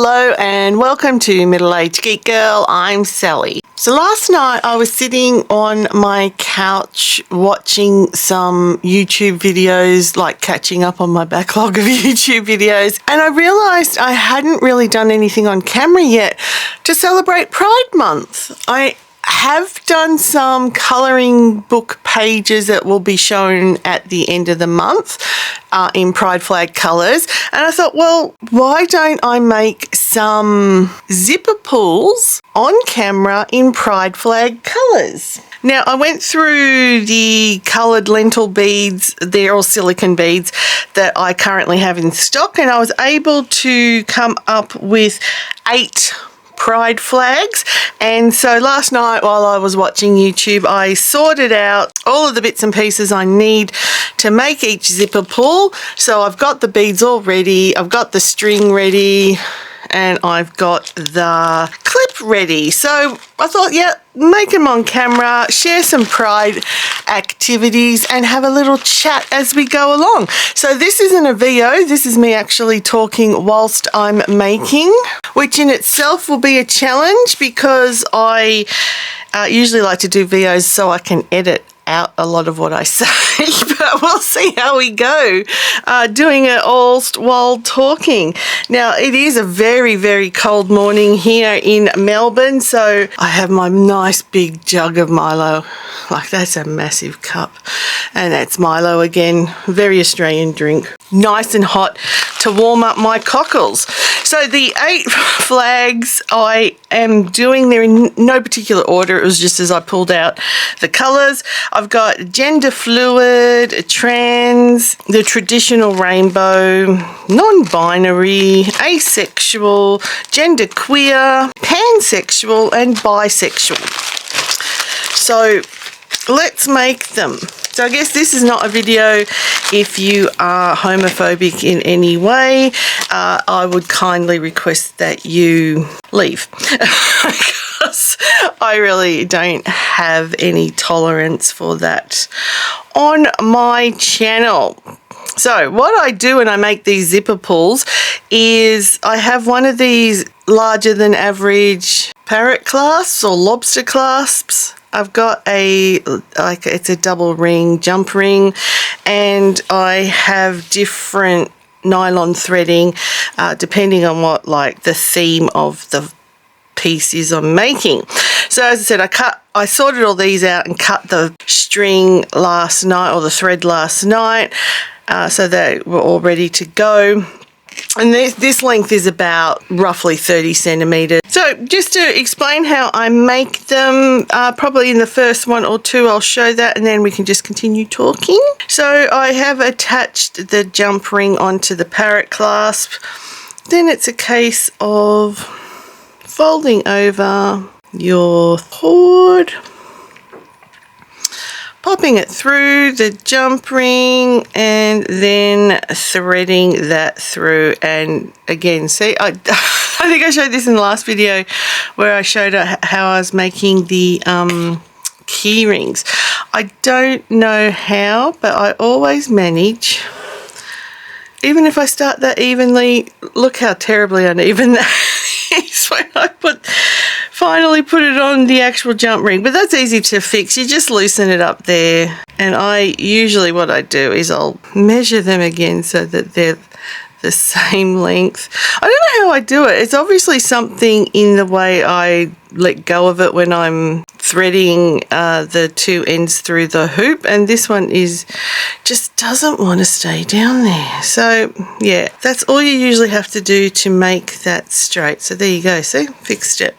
Hello and welcome to Middle-Aged Geek Girl. I'm Sally. So last night I was sitting on my couch watching some YouTube videos, like catching up on my backlog of YouTube videos, and I realised I hadn't really done anything on camera yet to celebrate Pride Month. I have done some colouring book pages that will be shown at the end of the month in Pride flag colours, and I thought, well, why don't I make some zipper pulls on camera in Pride flag colours? Now, I went through the coloured lentil beads, they're all silicone beads that I currently have in stock, and I was able to come up with 8 Pride flags. And so last night while I was watching YouTube, I sorted out all of the bits and pieces I need to make each zipper pull. So I've got the beads all ready, I've got the string ready, and I've got the clip ready. So I thought, yeah, make them on camera, share some Pride activities, and have a little chat as we go along. So this isn't a VO, this is me actually talking whilst I'm making, which in itself will be a challenge because I usually like to do VOs so I can edit out a lot of what I say, but we'll see how we go doing it all while talking. Now, it is a very, very cold morning here in Melbourne, so I have my nice big jug of Milo. Like, that's a massive cup, and that's Milo again, very Australian drink, nice and hot to warm up my cockles. So the 8 flags I am doing, they're in no particular order, it was just as I pulled out the colours. I've got gender fluid, trans, the traditional rainbow, non-binary, asexual, gender queer, pansexual, and bisexual. So let's make them. So I guess this is not a video if you are homophobic in any way. I would kindly request that you leave because I really don't have any tolerance for that on my channel. So what I do when I make these zipper pulls is I have one of these larger than average parrot clasps or lobster clasps. I've got it's a double ring jump ring, and I have different nylon threading depending on what the theme of the piece is I'm making. So as I said, I sorted all these out and cut the string last night, or the thread last night, so they were all ready to go. And this length is about roughly 30 centimetres. So just to explain how I make them, probably in the first one or two I'll show that, and then we can just continue talking. So I have attached the jump ring onto the parrot clasp. Then it's a case of folding over your cord, popping it through the jump ring, and then threading that through. And again, see, I think I showed this in the last video where I showed how I was making the key rings. I don't know how, but I always manage, even if I start that evenly. Look how terribly uneven that is when I finally put it on the actual jump ring. But that's easy to fix, you just loosen it up there. And what I do is I'll measure them again so that they're the same length. I don't know how I do it. It's obviously something in the way I let go of it when I'm threading the two ends through the hoop, and this one just doesn't want to stay down there. So yeah, that's all you usually have to do to make that straight. So there you go, see, fixed it.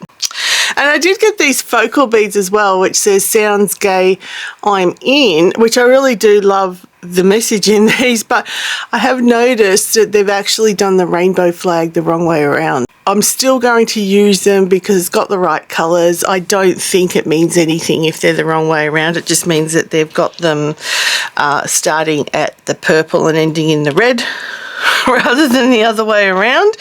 And I did get these focal beads as well, which says "Sounds Gay, I'm In," which I really do love the message in these, but I have noticed that they've actually done the rainbow flag the wrong way around. I'm still going to use them because it's got the right colours. I don't think it means anything if they're the wrong way around. It just means that they've got them starting at the purple and ending in the red rather than the other way around.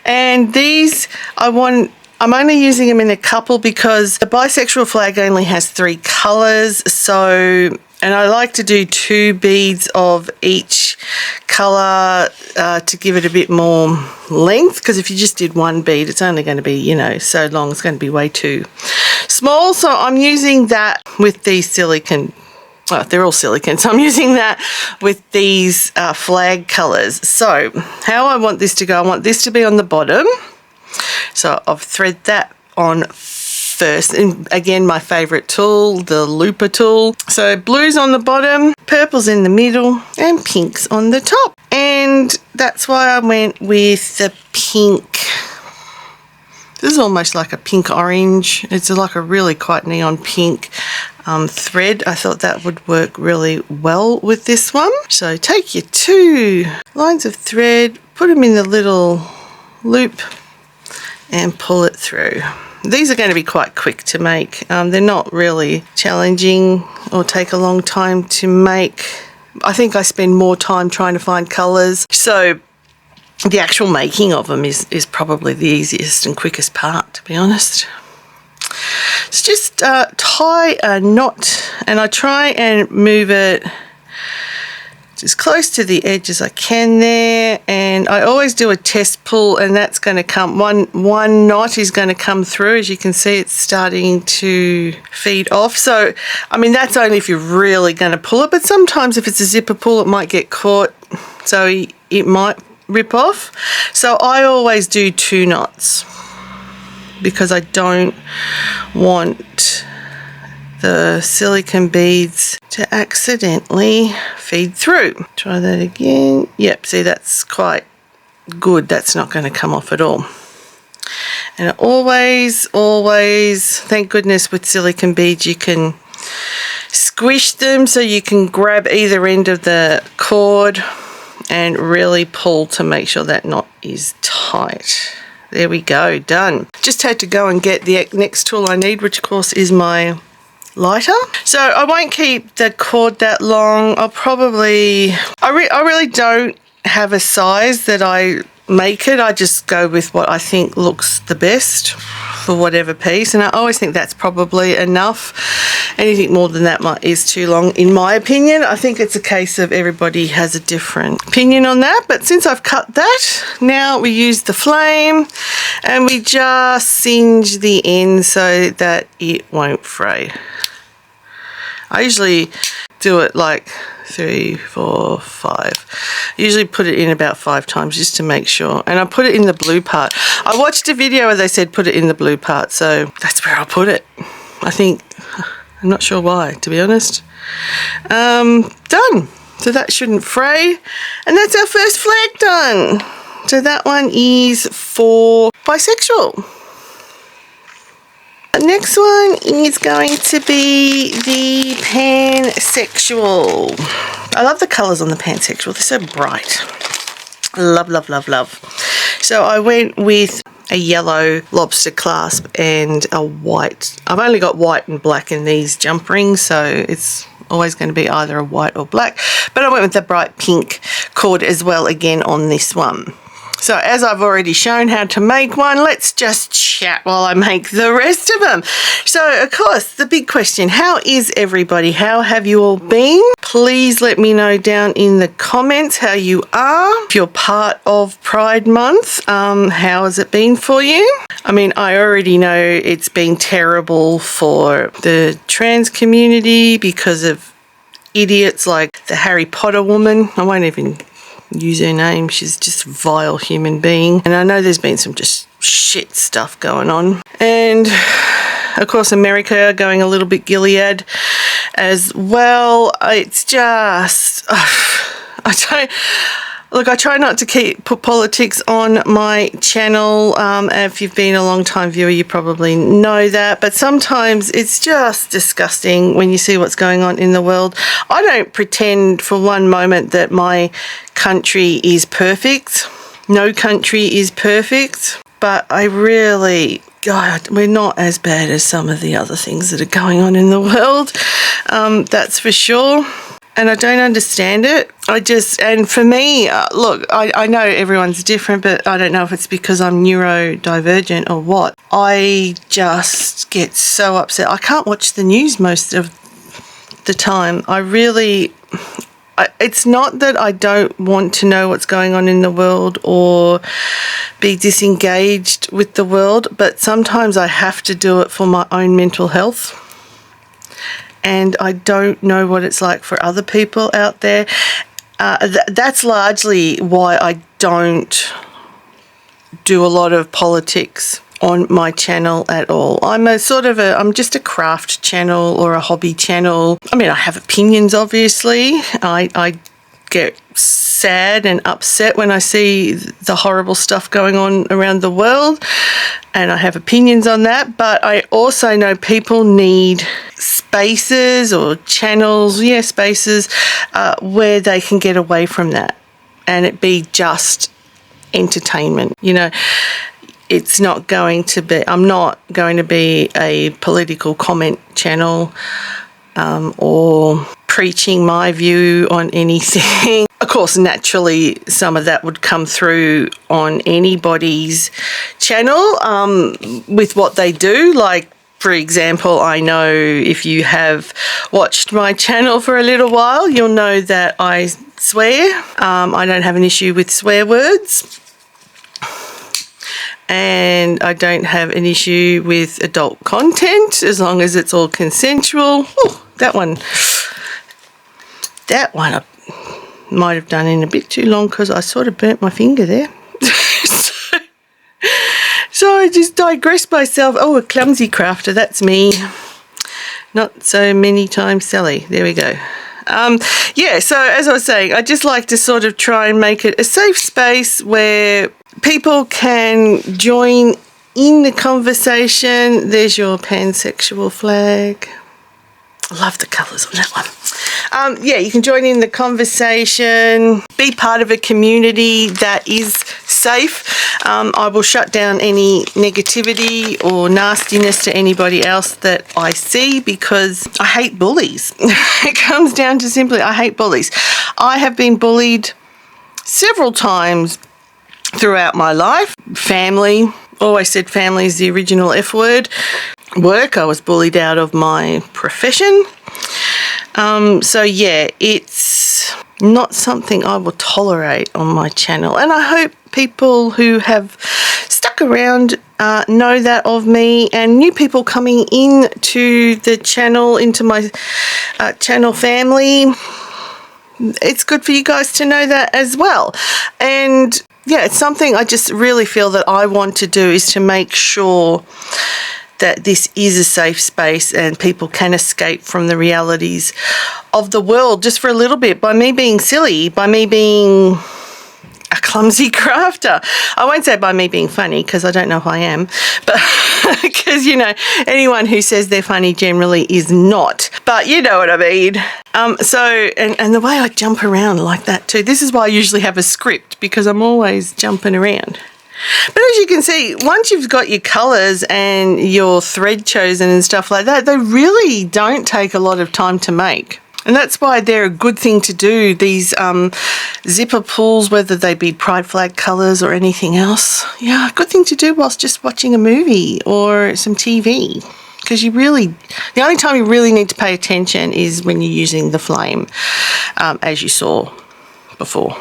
And these I'm only using them in a couple because the bisexual flag only has 3 colours, so And I like to do 2 beads of each colour to give it a bit more length, because if you just did 1 bead, it's only going to be, you know, so long. It's going to be way too small. So I'm using that with these silicone, well, they're all silicone, so I'm using that with these flag colours. So how I want this to go, I want this to be on the bottom. So I've thread that on first, and again my favourite tool, the looper tool. So blue's on the bottom, purple's in the middle, and pink's on the top. And that's why I went with the pink. This is almost like a pink orange. It's like a really quite neon pink thread. I thought that would work really well with this one. So take your 2 lines of thread, put them in the little loop and pull it through. These are going to be quite quick to make. They're not really challenging or take a long time to make. I think I spend more time trying to find colours. So the actual making of them is probably the easiest and quickest part, to be honest. So just tie a knot, and I try and move it as close to the edge as I can there, and I always do a test pull, and that's going to come, one knot is going to come through. As you can see, it's starting to feed off. So I mean, that's only if you're really going to pull it, but sometimes if it's a zipper pull, it might get caught, so it might rip off. So I always do 2 knots because I don't want the silicone beads to accidentally feed through. Try that again. Yep, see, that's quite good. That's not going to come off at all. And always, thank goodness with silicone beads you can squish them, so you can grab either end of the cord and really pull to make sure that knot is tight. There we go, done. Just had to go and get the next tool I need, which of course is my lighter. So I won't keep the cord that long. I'll probably, I really don't have a size that I make it. I just go with what I think looks the best for whatever piece, and I always think that's probably enough. Anything more than that is too long, in my opinion. I think it's a case of everybody has a different opinion on that, but since I've cut that, now we use the flame and we just singe the end so that it won't fray. I usually do it like 3, 4, 5. I usually put it in about 5 times just to make sure. And I put it in the blue part. I watched a video where they said put it in the blue part, so that's where I'll put it. I think, I'm not sure why, to be honest. Done. So that shouldn't fray. And that's our first flag done. So that one is for bisexual. The next one is going to be the pansexual. I love the colours on the pansexual. They're so bright. Love, love, love, love. So I went with a yellow lobster clasp and a white. I've only got white and black in these jump rings, so it's always going to be either a white or black. But I went with the bright pink cord as well again on this one. So as I've already shown how to make one, let's just chat while I make the rest of them. So of course, the big question, how is everybody? How have you all been? Please let me know down in the comments how you are. If you're part of Pride Month, how has it been for you? I mean, I already know it's been terrible for the trans community because of idiots like the Harry Potter woman. I won't even use her name. She's just a vile human being, and I know there's been some just shit stuff going on. And of course America going a little bit Gilead as well. It's just I try not to put politics on my channel. If you've been a long time viewer, you probably know that, but sometimes it's just disgusting when you see what's going on in the world. I don't pretend for one moment that my country is perfect. No country is perfect, but I really, God, we're not as bad as some of the other things that are going on in the world. That's for sure. And I don't understand it. And for me, look, I know everyone's different, but I don't know if it's because I'm neurodivergent or what. I just get so upset. I can't watch the news most of the time. It's not that I don't want to know what's going on in the world or be disengaged with the world, but sometimes I have to do it for my own mental health. And I don't know what it's like for other people out there. That's largely why I don't do a lot of politics on my channel at all. I'm just a craft channel or a hobby channel. I mean, I have opinions, obviously. I get sad and upset when I see the horrible stuff going on around the world, and I have opinions on that, but I also know people need spaces or channels, spaces where they can get away from that and it be just entertainment. It's not going to be, I'm not going to be a political comment channel or preaching my view on anything. Of course, naturally, some of that would come through on anybody's channel with what they do. Like, for example, I know if you have watched my channel for a little while, you'll know that I swear. I don't have an issue with swear words. And I don't have an issue with adult content as long as it's all consensual. Ooh, that one I might have done in a bit too long because I sort of burnt my finger there. So I just digressed myself. Oh, a clumsy crafter, that's me. Not so many times Sally. There we go. So as I was saying, I just like to sort of try and make it a safe space where people can join in the conversation. There's your pansexual flag. I love the colours on that one. You can join in the conversation, be part of a community that is safe. I will shut down any negativity or nastiness to anybody else that I see because I hate bullies. It comes down to simply, I hate bullies. I have been bullied several times throughout my life. Family, always said family is the original F word. Work, I was bullied out of my profession. It's not something I will tolerate on my channel. And I hope people who have stuck around know that of me, and new people coming in to the channel, into my channel family. It's good for you guys to know that as well. And it's something I just really feel that I want to do, is to make sure that this is a safe space and people can escape from the realities of the world just for a little bit by me being silly, by me being a clumsy crafter. I won't say by me being funny because I don't know if I am, but because, anyone who says they're funny generally is not, but you know what I mean. And the way I jump around like that too, this is why I usually have a script, because I'm always jumping around. But as you can see, once you've got your colours and your thread chosen and stuff like that, they really don't take a lot of time to make. And that's why they're a good thing to do, these zipper pulls, whether they be pride flag colours or anything else. Yeah, good thing to do whilst just watching a movie or some TV. Because the only time you really need to pay attention is when you're using the flame, as you saw before.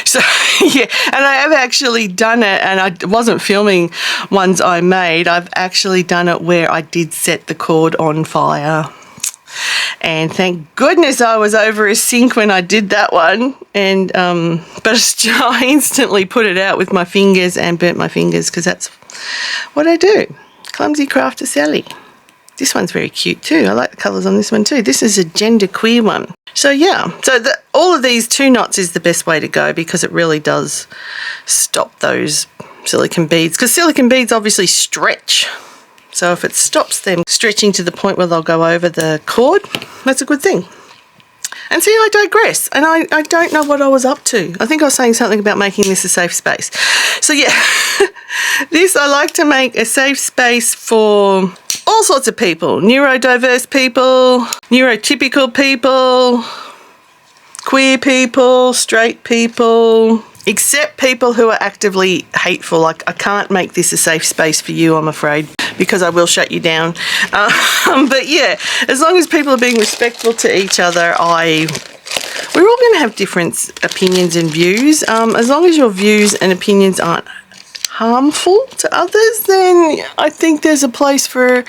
So, and I have actually done it, and I wasn't filming ones I made. I've actually done it where I did set the cord on fire. And thank goodness I was over a sink when I did that one. And but I instantly put it out with my fingers and burnt my fingers, because that's what I do. Clumsy crafter Sally. This one's very cute too. I like the colours on this one too. This is a genderqueer one. So all of these 2 knots is the best way to go, because it really does stop those silicone beads, because silicone beads obviously stretch. So if it stops them stretching to the point where they'll go over the cord, that's a good thing. And see, I digress, and I don't know what I was up to. I think I was saying something about making this a safe space. So I like to make a safe space for all sorts of people: neurodiverse people, neurotypical people, queer people, straight people, except people who are actively hateful. I can't make this a safe space for you, I'm afraid. because I will shut you down. But yeah, as long as people are being respectful to each other, we're all going to have different opinions and views. As long as your views and opinions aren't harmful to others, then I think there's a place for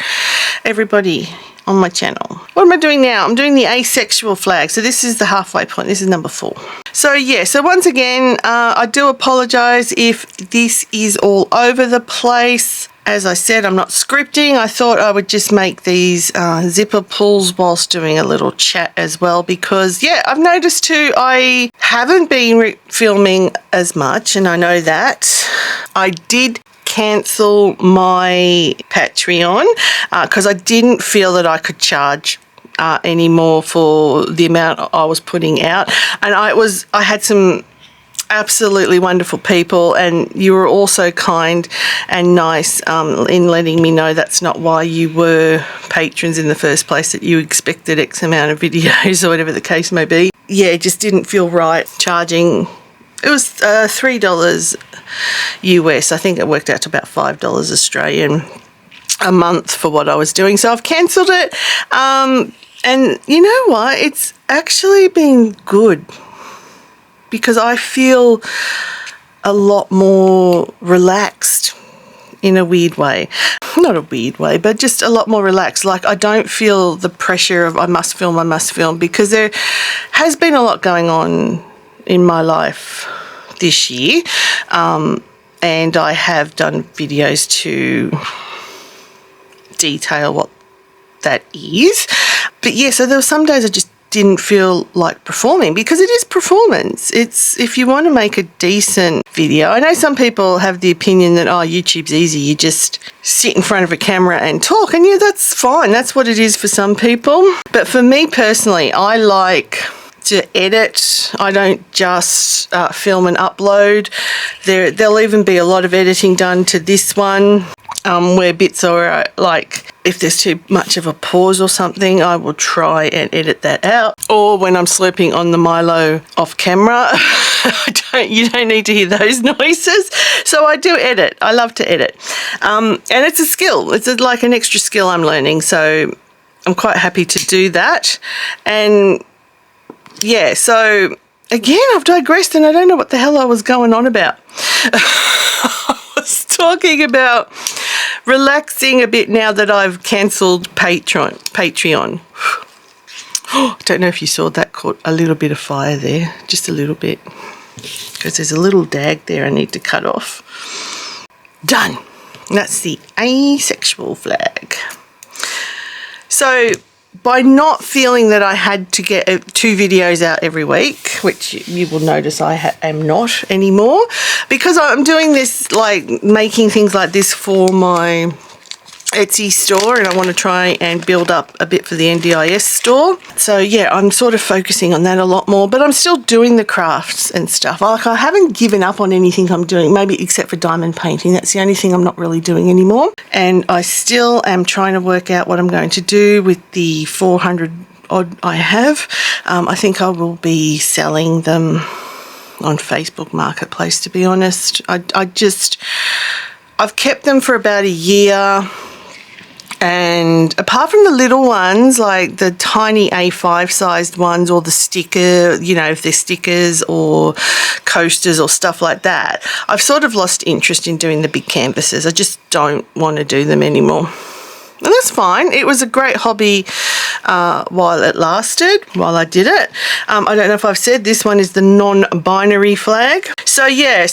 everybody on my channel. What am I doing now? I'm doing the asexual flag. So this is the halfway point. This is number 4. So yeah, so once again, I do apologize if this is all over the place. As I said, I'm not scripting. I thought I would just make these zipper pulls whilst doing a little chat as well, because yeah, I've noticed too, I haven't been filming as much, and I know that. I did cancel my Patreon because I didn't feel that I could charge anymore for the amount I was putting out, and I had some absolutely wonderful people, and you were also kind and nice in letting me know that's not why you were patrons in the first place, that you expected X amount of videos or whatever the case may be. Yeah, it just didn't feel right charging. It was $3 US. I think it worked out to about $5 Australian a month for what I was doing. So I've cancelled it. And you know what? It's actually been good, because I feel a lot more relaxed in a weird way. Not a weird way, but just a lot more relaxed. Like, I don't feel the pressure of I must film, because there has been a lot going on in my life this year. And I have done videos to detail what that is. But yeah, so there were some days I just didn't feel like performing, because it is performance. It's, if you want to make a decent video, I know some people have the opinion that, oh, YouTube's easy, you just sit in front of a camera and talk, and yeah, that's fine, that's what it is for some people. But for me personally, I like to edit. I don't just film and upload. There'll even be a lot of editing done to this one, where bits are like, if there's too much of a pause or something, I will try and edit that out. Or when I'm slurping on the Milo off camera, you don't need to hear those noises. So I do edit. I love to edit. And it's a skill. It's like an extra skill I'm learning. So I'm quite happy to do that. And yeah, so again, I've digressed and I don't know what the hell I was going on about. I was talking about relaxing a bit now that I've cancelled Patreon. I don't know if you saw that, caught a little bit of fire there, just a little bit, because there's a little dag there I need to cut off. Done. That's the asexual flag. So by not feeling that I had to get 2 videos out every week, which you will notice I am not anymore, because I'm doing this, like making things like this for my Etsy store, and I want to try and build up a bit for the NDIS store. So yeah, I'm sort of focusing on that a lot more, but I'm still doing the crafts and stuff. Like, I haven't given up on anything I'm doing, maybe except for diamond painting. That's the only thing I'm not really doing anymore. And I still am trying to work out what I'm going to do with the 400 odd I have. I think I will be selling them on Facebook Marketplace, to be honest. I've kept them for about a year. And apart from the little ones, like the tiny A5 sized ones, or the sticker, you know, if they're stickers or coasters or stuff like that, I've sort of lost interest in doing the big canvases. I just don't want to do them anymore. And that's fine. It was a great hobby while it lasted, while I did it. I don't know if I've said, this one is the non-binary flag. So yeah,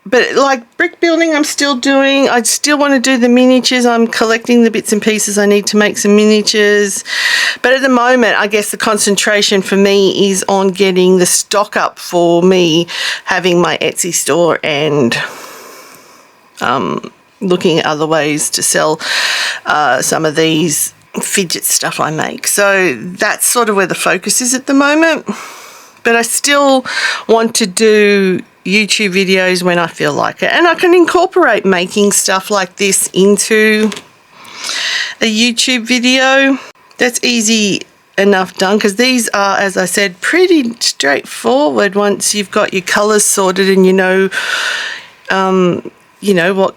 but like brick building I'm still doing. I still want to do the miniatures. I'm collecting the bits and pieces I need to make some miniatures. But at the moment, I guess the concentration for me is on getting the stock up for me having my Etsy store, and looking at other ways to sell some of these fidget stuff I make. So that's sort of where the focus is at the moment. But I still want to do YouTube videos when I feel like it, and I can incorporate making stuff like this into a YouTube video. That's easy enough done, because these are, as I said, pretty straightforward once you've got your colors sorted and you know what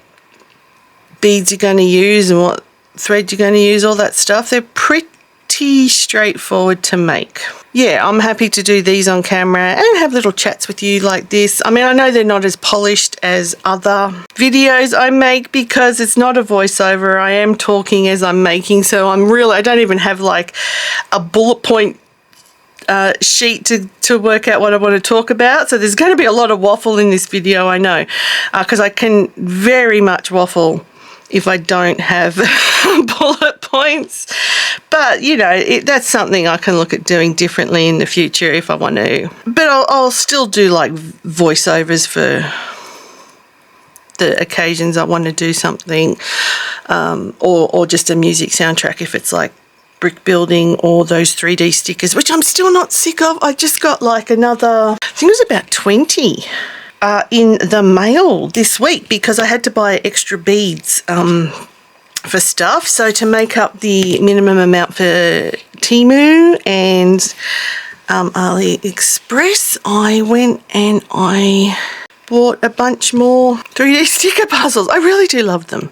beads you're going to use and what thread you're going to use, all that stuff. They're pretty straightforward to make. Yeah, I'm happy to do these on camera and have little chats with you like this. I mean, I know they're not as polished as other videos I make because it's not a voiceover. I am talking as I'm making, so I don't even have like a bullet point sheet to work out what I want to talk about. So there's going to be a lot of waffle in this video, I know, because I can very much waffle if I don't have bullet points. But, you know, that's something I can look at doing differently in the future if I want to. But I'll still do like voiceovers for the occasions I want to do something, or just a music soundtrack if it's like brick building or those 3D stickers, which I'm still not sick of. I just got like another, I think it was about 20 in the mail this week because I had to buy extra beads for stuff. So to make up the minimum amount for Temu and AliExpress, I went and I bought a bunch more 3D sticker puzzles. I really do love them.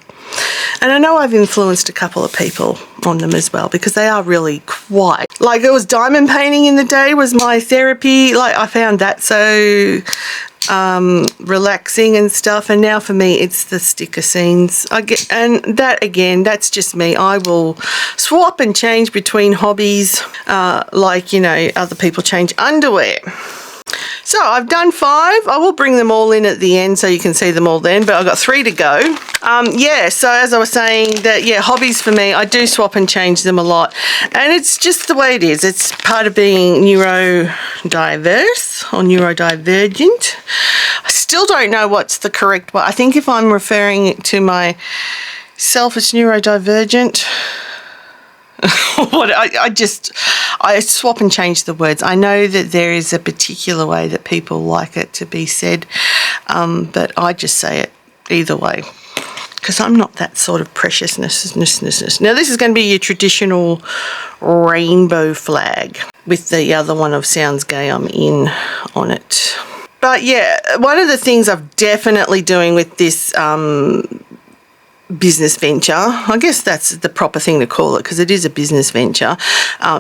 And I know I've influenced a couple of people on them as well because they are really quite, like, it was diamond painting in the day was my therapy. Like, I found that so relaxing and stuff, and now for me it's the sticker scenes. And that, again, that's just me. I will swap and change between hobbies like, you know, other people change underwear. So I've done 5. I will bring them all in at the end so you can see them all then, but I've got 3 to go. Yeah, so as I was saying, that, yeah, hobbies for me, I do swap and change them a lot. And it's just the way it is. It's part of being neurodiverse or neurodivergent. I still don't know what's the correct one. I think if I'm referring to myself as neurodivergent, I swap and change the words. I know that there is a particular way that people like it to be said, but I just say it either way because I'm not that sort of preciousness. Now this is going to be your traditional rainbow flag with the other one of Sounds Gay I'm in on it. But yeah, one of the things I'm definitely doing with this business venture, I guess that's the proper thing to call it because it is a business venture,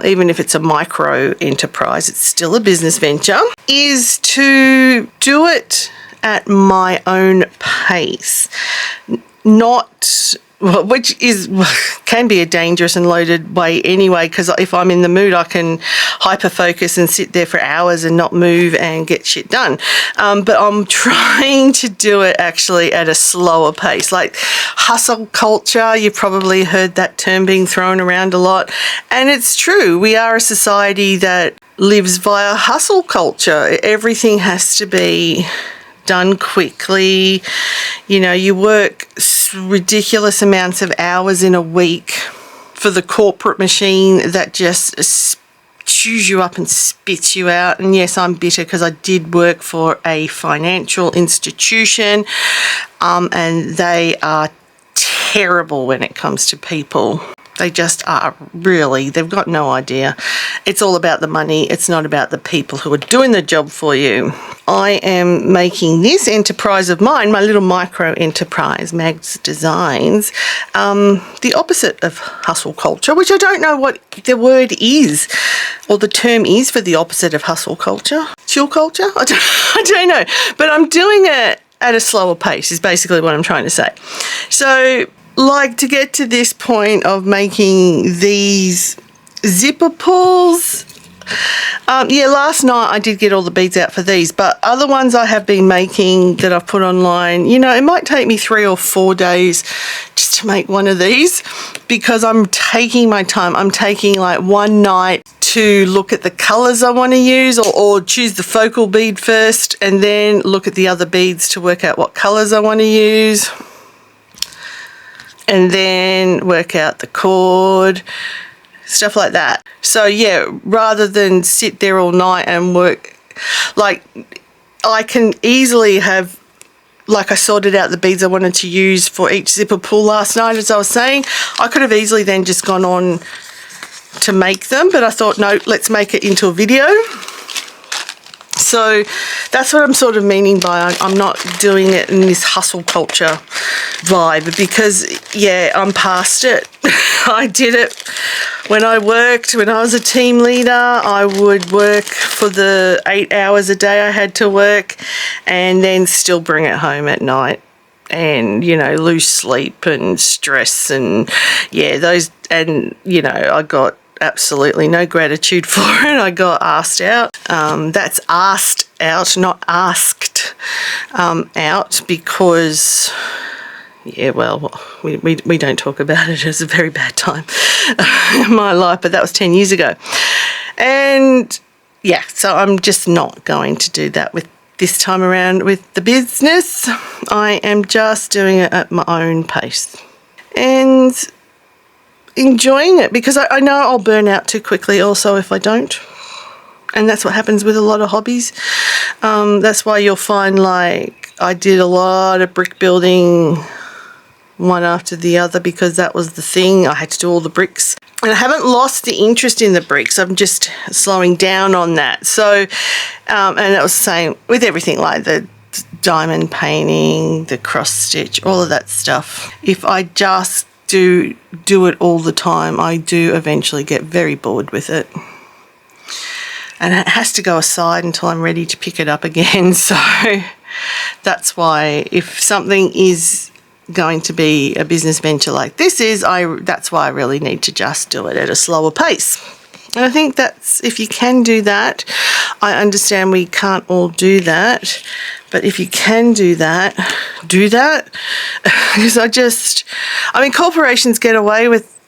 even if it's a micro enterprise, it's still a business venture, is to do it at my own pace, not, which can be a dangerous and loaded way anyway, because if I'm in the mood I can hyper focus and sit there for hours and not move and get shit done, but I'm trying to do it actually at a slower pace. Like hustle culture, you've probably heard that term being thrown around a lot, and it's true. We are a society that lives via hustle culture. Everything has to be done quickly. You know, you work ridiculous amounts of hours in a week for the corporate machine that just chews you up and spits you out. And yes, I'm bitter because I did work for a financial institution, and they are terrible when it comes to people. They just are, really. They've got no idea. It's all about the money. It's not about the people who are doing the job for you. I am making this enterprise of mine, my little micro enterprise, M.A.G.G Designs, the opposite of hustle culture, which I don't know what the word is or the term is for the opposite of hustle culture. Chill culture? I don't know. But I'm doing it at a slower pace is basically what I'm trying to say. So, like, to get to this point of making these zipper pulls, yeah, last night I did get all the beads out for these, but other ones I have been making that I've put online, you know, it might take me 3 or 4 days just to make one of these because I'm taking my time. I'm taking like one night to look at the colors I want to use, or choose the focal bead first and then look at the other beads to work out what colors I want to use, and then work out the cord, stuff like that. So yeah, rather than sit there all night and work, like, I can easily have, like, I sorted out the beads I wanted to use for each zipper pull last night, as I was saying. I could have easily then just gone on to make them, but I thought, no, let's make it into a video. So that's what I'm sort of meaning by I'm not doing it in this hustle culture vibe, because yeah, I'm past it. I did it when I worked. When I was a team leader, I would work for the 8 hours a day I had to work and then still bring it home at night. And, you know, lose sleep and stress and, yeah, those, and, you know, I got absolutely no gratitude for it. I got asked out. That's asked out, not asked out, because, yeah, well, we don't talk about it. It was a very bad time in my life, but that was 10 years ago. And, yeah, so I'm just not going to do that with this time around with the business. I am just doing it at my own pace and enjoying it, because I know I'll burn out too quickly also if I don't. And that's what happens with a lot of hobbies. That's why you'll find, like, I did a lot of brick building one after the other, because that was the thing. I had to do all the bricks. And I haven't lost the interest in the bricks. I'm just slowing down on that. So, and it was the same with everything, like the diamond painting, the cross stitch, all of that stuff. If I just do it all the time, I do eventually get very bored with it. And it has to go aside until I'm ready to pick it up again. So that's why if something is going to be a business venture like this is, that's why I really need to just do it at a slower pace. And I think that's, if you can do that, I understand we can't all do that, but if you can do that, do that. Because I mean, corporations get away with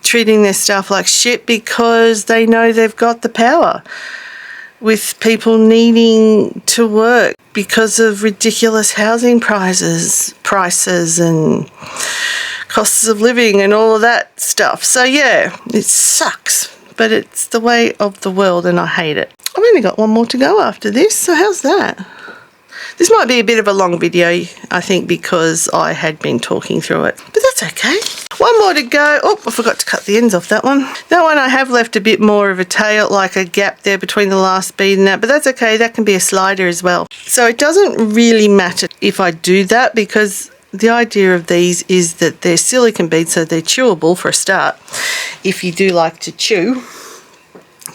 treating their stuff like shit because they know they've got the power with people needing to work because of ridiculous housing prices and costs of living and all of that stuff. So yeah, it sucks, but it's the way of the world and I hate it. I've only got one more to go after this, so how's that? This might be a bit of a long video, I think, because I had been talking through it, but that's okay. One more to go. Oh, I forgot to cut the ends off that one. That one I have left a bit more of a tail, like a gap there between the last bead and that, but that's okay. That can be a slider as well. So it doesn't really matter if I do that, because the idea of these is that they're silicone beads, so they're chewable for a start, if you do like to chew.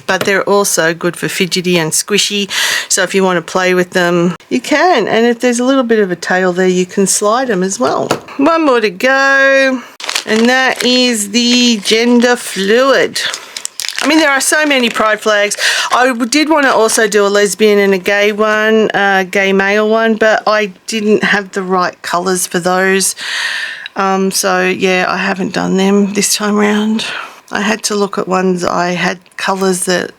But they're also good for fidgety and squishy, so if you want to play with them, you can. And if there's a little bit of a tail there, you can slide them as well. One more to go, and that is the gender fluid. I mean, there are so many pride flags. I did want to also do a lesbian and a gay one, gay male one, but I didn't have the right colours for those. So yeah, I haven't done them this time around. I had to look at ones I had colours that,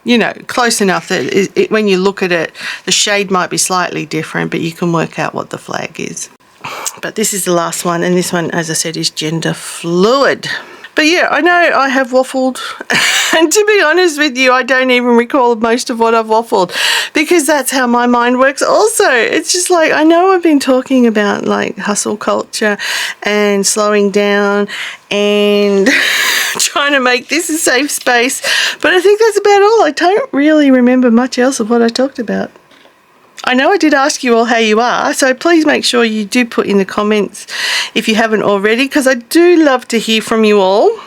you know, close enough that when you look at it, the shade might be slightly different, but you can work out what the flag is. But this is the last one, and this one, as I said, is gender fluid. But yeah, I know I have waffled, and to be honest with you, I don't even recall most of what I've waffled, because that's how my mind works also. It's just like, I know I've been talking about like hustle culture and slowing down and trying to make this a safe space, but I think that's about all. I don't really remember much else of what I talked about. I know I did ask you all how you are, so please make sure you do put in the comments if you haven't already, because I do love to hear from you all.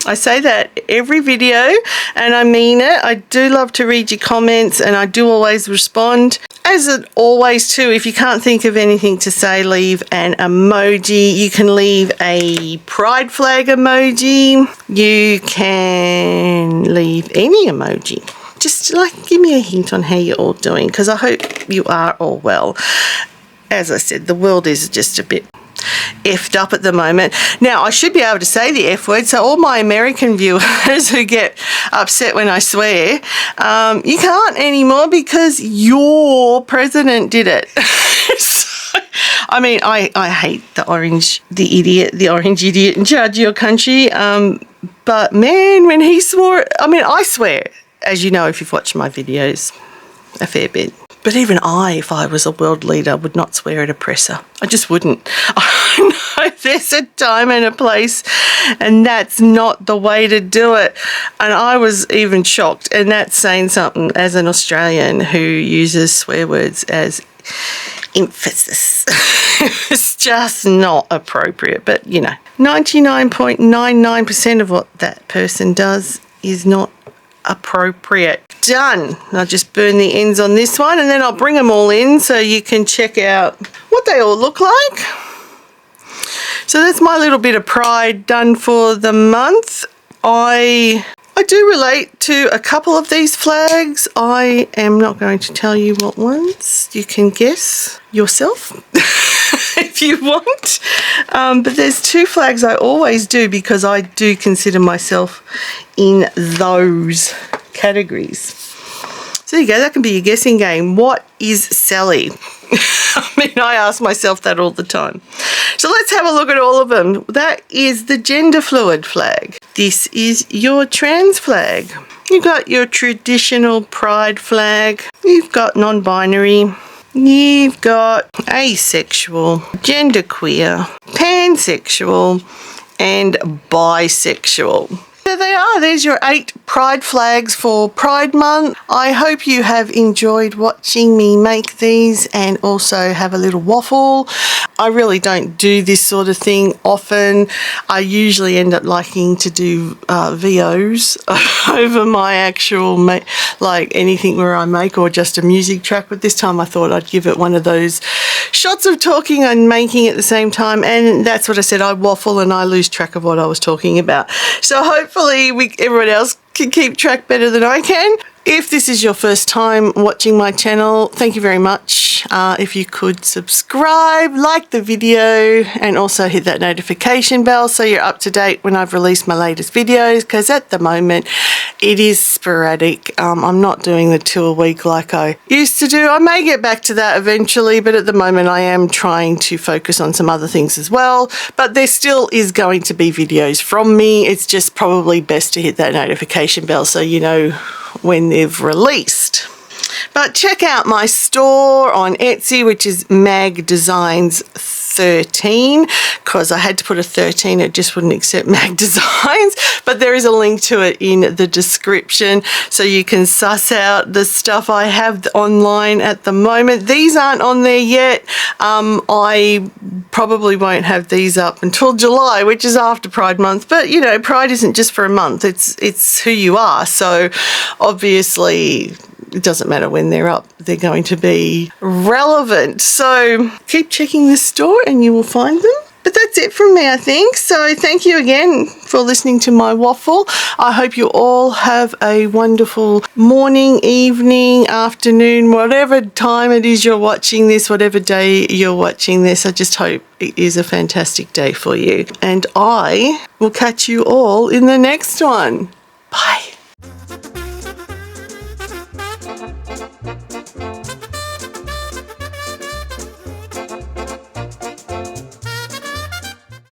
I say that every video, and I mean it. I do love to read your comments, and I do always respond. As always too, if you can't think of anything to say, leave an emoji. You can leave a pride flag emoji. You can leave any emoji. Just like give me a hint on how you're all doing, because I hope you are all well. As I said, the world is just a bit effed up at the moment. Now, I should be able to say the F word, so all my American viewers who get upset when I swear, you can't anymore because your president did it. So, I mean, I hate the orange idiot in charge of your country, but man, when he swore, I mean, I swear, as you know if you've watched my videos, a fair bit. But even if I was a world leader, would not swear at a presser. I just wouldn't. I there's a time and a place, and that's not the way to do it. And I was even shocked, and that's saying something as an Australian who uses swear words as emphasis. It's just not appropriate. But, you know, 99.99% of what that person does is not appropriate. Done. I'll just burn the ends on this one, and then I'll bring them all in so you can check out what they all look like. So that's my little bit of pride done for the month. I do relate to a couple of these flags. I am not going to tell you what ones. You can guess yourself if you want. But there's two flags I always do because I do consider myself in those categories. So there you go, that can be your guessing game. What is Sally? I mean, I ask myself that all the time. So let's have a look at all of them. That is the gender fluid flag. This is your trans flag. You've got your traditional pride flag. You've got non-binary. You've got asexual, genderqueer, pansexual, and bisexual. There they are. There's your 8 pride flags for Pride Month. I hope you have enjoyed watching me make these and also have a little waffle. I really don't do this sort of thing often. I usually end up liking to do VOs over my actual, like anything where I make or just a music track. But this time I thought I'd give it one of those shots of talking and making at the same time. And that's what I said. I waffle and I lose track of what I was talking about. So hopefully everyone else can keep track better than I can. If this is your first time watching my channel, thank you very much. If you could subscribe, like the video, and also hit that notification bell so you're up to date when I've released my latest videos, because at the moment it is sporadic. I'm not doing the 2 a week like I used to do. I may get back to that eventually, but at the moment I am trying to focus on some other things as well. But there still is going to be videos from me. It's just probably best to hit that notification bell so you know when they've released. But check out my store on Etsy, which is M.A.G.G Designs 13, because I had to put a 13, it just wouldn't accept M.A.G.G Designs, but there is a link to it in the description so you can suss out the stuff I have online at the moment. These aren't on there yet. I probably won't have these up until July, which is after Pride Month, but you know, Pride isn't just for a month, it's who you are, so obviously it doesn't matter when they're up, they're going to be relevant. So keep checking the store and you will find them. But that's it from me, I think. So thank you again for listening to my waffle. I hope you all have a wonderful morning, evening, afternoon, whatever time it is you're watching this, whatever day you're watching this. I just hope it is a fantastic day for you. And I will catch you all in the next one. Bye.